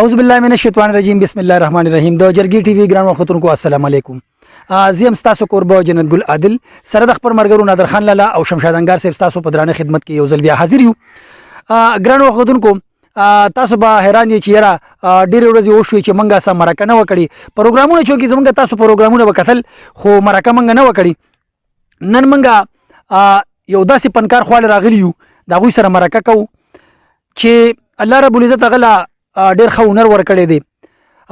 اعوذ بالله من الشیطان الرجیم بسم الله الرحمن الرحیم د جرګی ټي وی ګران وختونکو السلام علیکم. زیم ستاسو قربو جنت ګل عادل سره د خپل مرګرو نادر خان لالا او شمشاد انګار صاحب تاسو په درانه خدمت کې یو ځل بیا حاضر یو. ګران وختونکو تاسو به حیران یې چې یاره ډېرې ورځې وشوې چې موږ سم مرکه نه وکړي پروګرامونه چونکې زموږ تاسو پروګرامونه به کتل خو مرکه موږ نه وکړي. نن موږ یو داسې پنکار خواله راغلي یو د هغوی سره مرکه کوو چې الله رب العزت هغه له ډېر ښه هنر ورکړی دی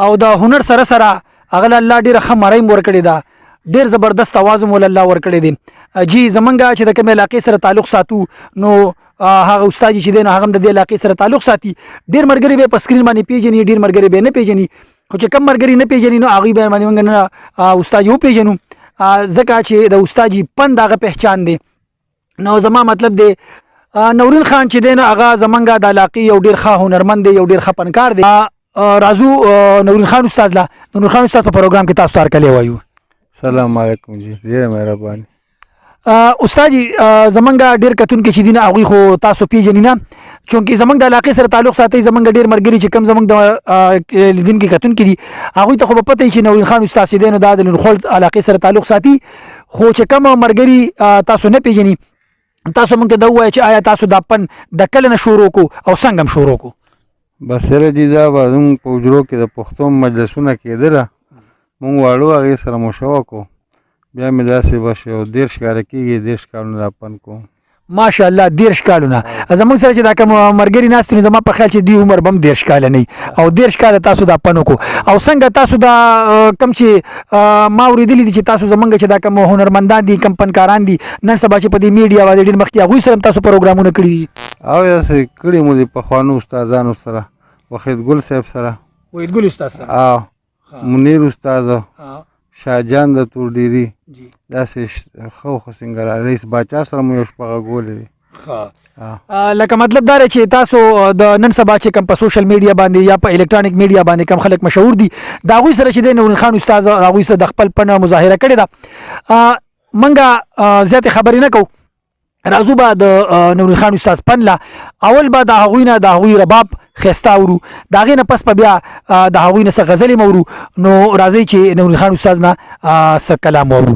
او د هنر سره سره هغه له الله ډېره ښه مرۍ ورکړې ده، ډېر زبردست اواز هم له الله ورکړی دی. جی زمونږ چې د کومې علاقې سره تعلق ساتو نو هغه استاد چې دی نو هغه هم د دې علاقې سره تعلق ساتي. ډېر ملګري به په سکرین باندې پیژني، ډېر ملګري به نه پیژني، خو چې کم ملګري نه پیژني نو هغوی باندې موږ نه استاد وپېژنو ځکه چې د استاد پند هغه پهچان دی. نو زما مطلب دی نورین خان چې دی نو هغه زمونږ د علاقې یو ډېر ښه هنرمند دی، یو ډېر ښه پنکار دی. راځو نورین خان استاد له نورین خان استاد په پروګرام کې تاسو ته هرکلی وایو. سلام علیکم جی، ډېره مهرباني. استاد جي زمونږ ډېر کتونکي چې دي نه هغوی خو تاسو پیژني نه، چونکې زمونږ د علاقې سره تعلق ساتئ. زمونږ ډېر ملګري چې کوم زمونږ د لیدونکي کتونکي دي هغوی ته خو به پته وي چې نورین خان استاد چې دی نو دا د لونخوړ علاقې سره تعلق ساتي. خو چې کوم ملګري تاسو نه پیژني تاسو موږ ته دا ووایه چې آیا تاسو دا پن د کله نه شروع کو او څنګه هم شروع کو؟ بس یاره جي دا به زموږ په حجرو کې د پښتو مجلسونه کېدله، مونږ واړو هغې سره مشوه کو، بیا مې داسې بس یو 30 کاله کېږي 30 کالونه دا پن کوم. ماشاءالله 30 کالونه زموږ سره چې دا کوم ملګري ناست نو زما په خیال چې دوی عمر به هم 30 کاله نه او 30 کاله تاسو دا پن وکړو. او څنګه تاسو دا کوم چې ما اورېدلي دي چې تاسو زمونږ چې دا کوم هنرمندان دي کوم پنکاران دي نن سبا چې په دې میډیا باندې ډېر مخکې هغوی سره هم تاسو پروګرامونه کړي دي؟ او داسې کړي مو دي پخوانو استادانو سره، وحید ګل صاحب سره، وحید ګل استاد سره، او منیر استاد، شاهجان د تورډیري، داسې ښه خو سینګر رئیس باچا سره مو یو شپه غږولې دي. لکه مطلب دا چې تاسو د نن سبا چې کوم په سوشل میډیا باندې یا په الکترونیک میډیا باندې کوم خلک مشهور دي د هغوی سره چې دی نورین خان استاد هغوی سره د خپل پن مظاهره کړې ده. موږ زیاتې خبرې نه کوو، راځو به د نورین خان استاد پن له اول به د هغوی نه د هغوی رباب ښایسته اورو، د هغې نه پس به بیا د هغوی نه څه غزلې م اورو. نو راځئ چې نورین خان استاد نه څه کلام واورو.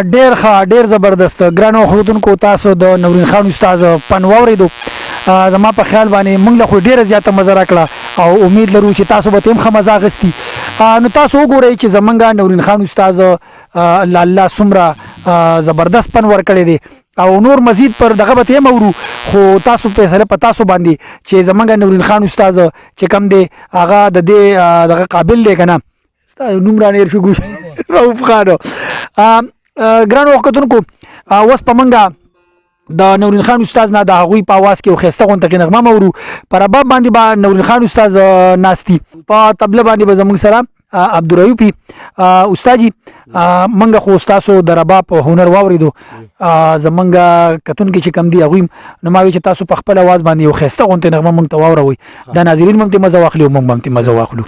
ډیر ښه ډیر زبردست ګرانو اخوتونکو تاسو د نورین خان استاد پن واورېدو زما په خیال باندې موږ له خو ډیره زیاته مزه راکړه او امید لرو چې تاسو به هم ښه مزه اخیستي نو تاسو وګورئ چې زمونږ نورین خان استاد الله څومره زبردست پن ورکړی دی او نور مزید پر دغه به هم اورو خو تاسو فیصله په تاسو باندې چې زمونږ نورین خان استاد چې کم دی هغه د دې دغه قابل دی که نه نوم رانیر شو ګوش رؤف خانو ګرانو اخوتونکو اوس په منګه د نورین خان استاد نه د هغوی په اواز کې یو ښایسته غونته کې نغمه مورو په رباب باندې به نورین خان استاد ناستي په طبله باندې به زموږ سره عبدالرؤفي استادجي منګه خو ستاسو د رباب هنر واورېدو زمونږ کتونکي چې کم دي هغوی نو ما وی چې تاسو په خپل اواز باندې یو ښایسته غونته نغمه موږ ته واوروئ دا ناظرین هم ترې مزه واخلي او موږ به هم ترې مزه واخلو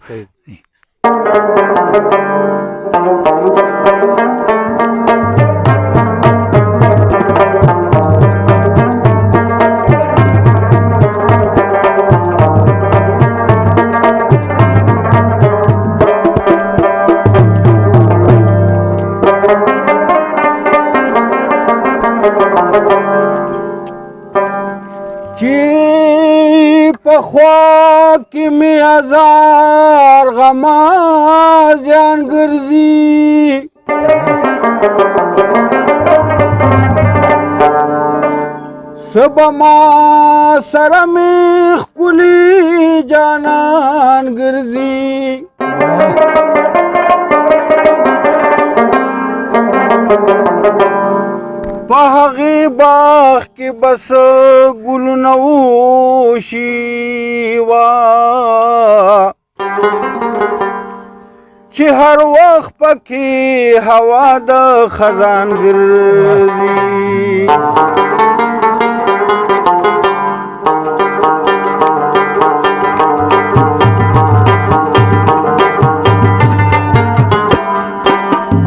پخوا کی می هزار غمازیان ګرځي سبا ما سره می ښکلي جانان ګرځي په هغې باغ کې بس ګلونه وشي وا چې هر وخت پکې هوا د خزان ګرځي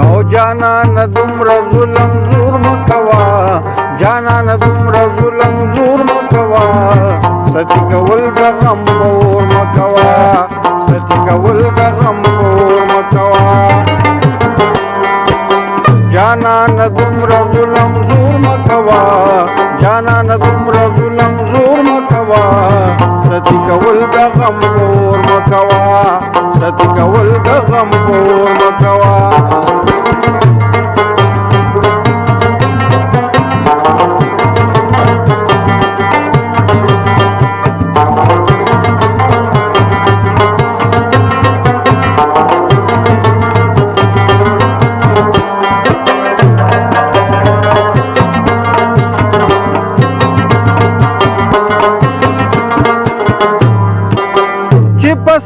او جانان دومره ظلم زور مکوا جانان دومره ظلم زور مکوا ستی کول د غم پور مکوا ستی کول د غم پور مکوا جانان دومره ظلم زور مکوا جانان دومره ظلم زور مکوا ستی کول د غم پور مکوا ستی کول د غم پور مکوا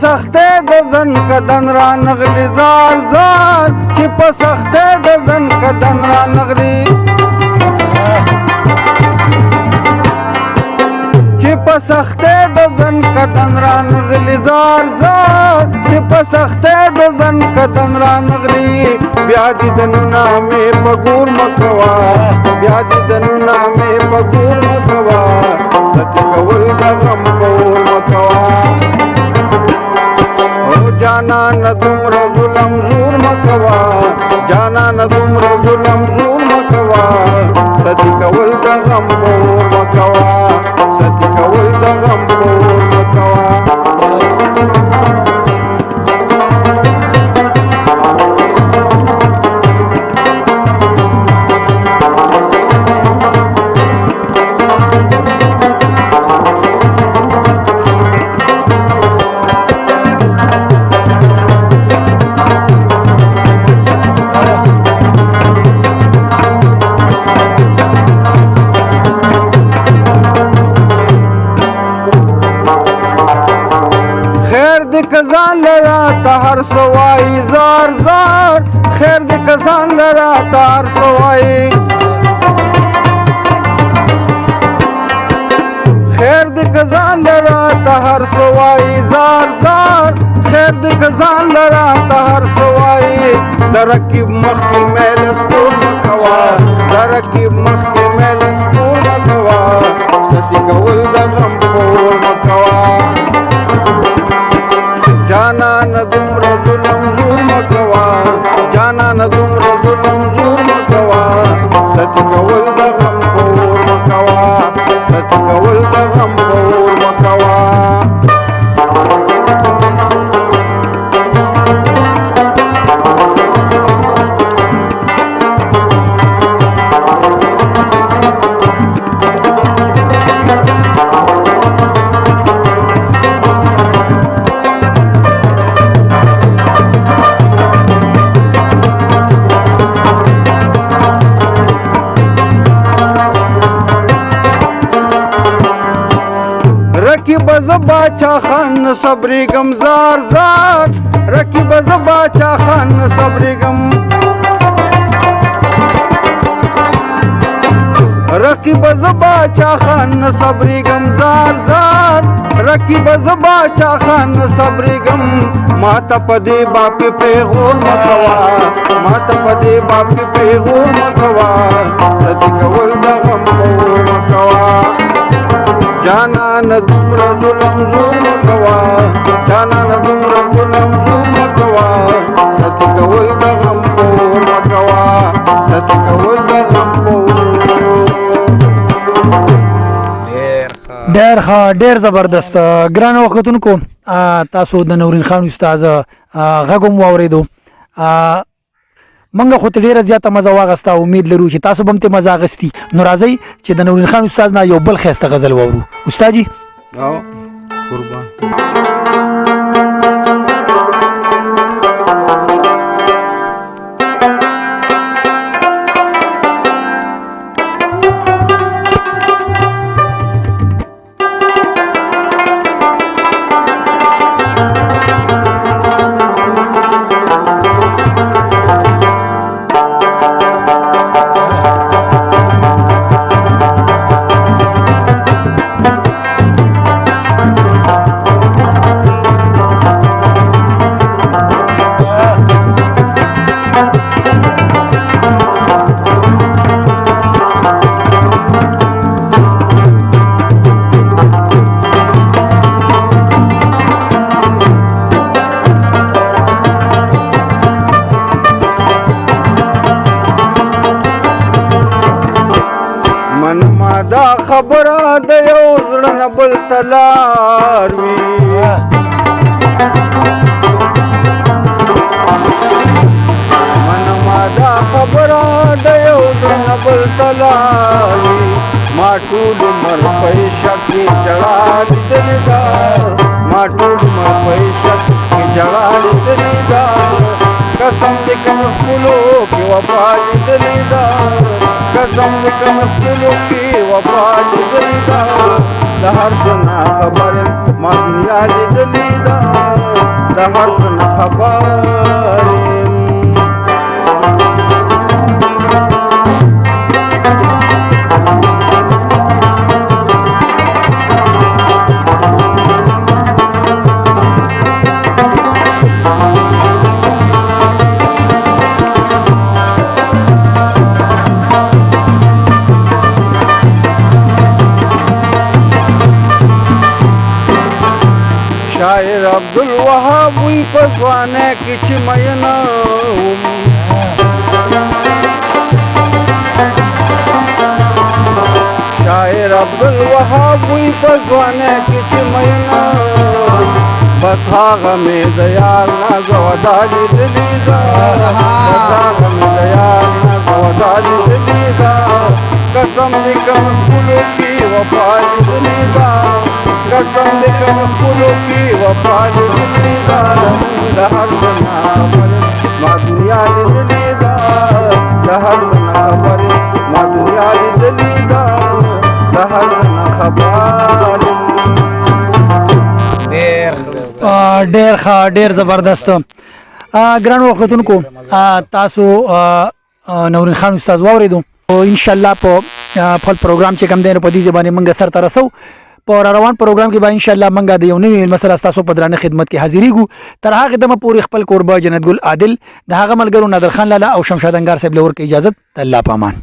سخته د زن کدن را نغلی زار زار چې په سخته د زن کدن را نغلی چې په سخته د زن کدن را نغلی زار زار چې په سخته د زن کدن را نغلی بیا دې د نامې په ګور مکوا بیا دې د نامې په ګور مکوا ستې کول د غم پور مکوا جانان دومره ظلم زور مکوا جانان دومره ظلم زور مکوا ستی کول د غم پور مکوا ستی کول د غم پور مکوا کزان لرا تهر سوای زار زار خیر دې کزان لرا تهر سوای خیر دې کزان لرا تهر سوای زار زار خیر دې کزان لرا تهر سوای درکب مخ کې میل سپور مکوا درکب مخ کې میل سپور مکوا ستی کول د غم پور مکوا جانان دومره ظلم زور مکوا جانان دومره ظلم زور مکوا کول د غم په اور مکوا رکیب زبا چا خان صبری گم زار زار رکیب زبا چا خان صبری گم رکیب زبا چا خان صبری گم زار زار رکیب زبا چا خان صبری گم ماتا پدی باپ پیغور مکوا ماتا پدی باپ پیغور مکوا صدی کول د غم پور مکوا جانا ندمر ظلم ظلم کوا جانا ندمر ظلم ظلم کوا ستی کول د غم پور مکوا ستی کول د غم پور ډېر ښه ډېر زبردست ګرانو وختونکو تاسو د نورین خان استاد غږ هم واورېدو منګه خو ته ډېره زیاته مزه واغسته امید لرو چې تاسو به هم ترې مزه اخیستي نو راځئ چې د نورین خان استاد نه یو بل ښایسته غزل واورو استاد جي او قربان دا خبره د یو زړه نه بل ته لار وي منما دا خبره د یو زړه نه بل ته لار وي ما ټول عمر په شک کې جړا لیدلې ده ما ټول عمر په شک کې جړا لیدلې ده قسم دې کوم خپلو کې وفا لیدلې ده قسم دې کوم خپلو کې وفا لیدلې ده د هر څه نه خبر ما دنیا لیدلې ده د هر څه نه خبر شاعر عبدالوهاب وی په ځوانۍ کې چې مینه وم شاعر عبدالوهاب وی په ځوانۍ کې چې مینه بس هغه مې د یار نازه ودا لیدلې ده بس هغه مې د یار نازه ودا لیدلې ده قسم دې کوم خپلو کې وفا لیدلې ده قسم دې کوم خپلو کې وفا لیدلې ده د هر څه نه خبر ما دنیا لیدلې ده د هر څه نه خبر ما دنیا لیدلې ده د هر څه نه خبر ډېر ښه ډېر زبردست ګرانو وختونکو تاسو نورین خان استاد واورېدو ان شاء الله په خپل پروګرام چې کوم دی نو په دې باندې موږ سر ته رسو په روان پروګرام کې به ان شاء الله موږ د یو نوي مسله تاسو په درانه خدمت کې حاضرېږو تر هغه دمه پورې خپل کوربه جنت ګل عادل د هغه ملګرو نادر خان لالا او شمشاد انګار صاحب لور کې اجازه الله پامان